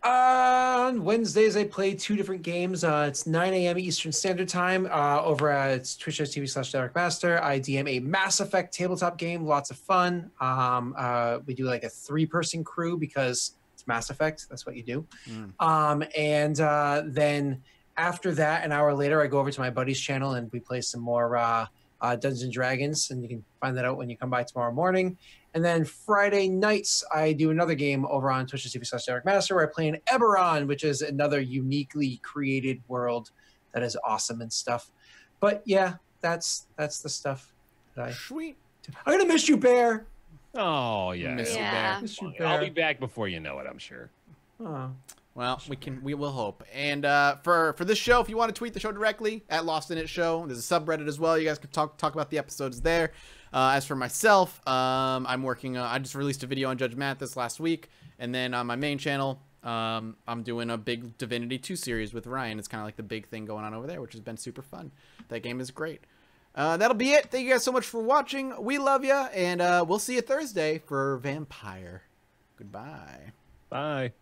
On Wednesdays, I play 2 different games. It's 9 a.m. Eastern Standard Time over at twitch.tv/DerekMaster. I DM a Mass Effect tabletop game. Lots of fun. We do like a 3-person crew because it's Mass Effect. That's what you do. Then after that, an hour later, I go over to my buddy's channel and we play some more Dungeons and Dragons. And you can find that out when you come by tomorrow morning. And then Friday nights, I do another game over on twitch.tv/DerekMaster where I play an Eberron, which is another uniquely created world that is awesome and stuff. But yeah, that's the stuff that Sweet. I'm gonna miss you, Bear. Oh yeah. Miss you, Yeah. Bear. Miss you, I'll be Bear. back before you know it, I'm sure. Oh. Well, we will hope. And for this show, if you want to tweet the show directly at Lost in It Show, there's a subreddit as well. You guys can talk about the episodes there. As for myself, I'm working. I just released a video on Judge Mathis last week, and then on my main channel, I'm doing a big Divinity 2 series with Ryan. It's kind of like the big thing going on over there, which has been super fun. That game is great. That'll be it. Thank you guys so much for watching. We love you, and we'll see you Thursday for Vampire. Goodbye. Bye.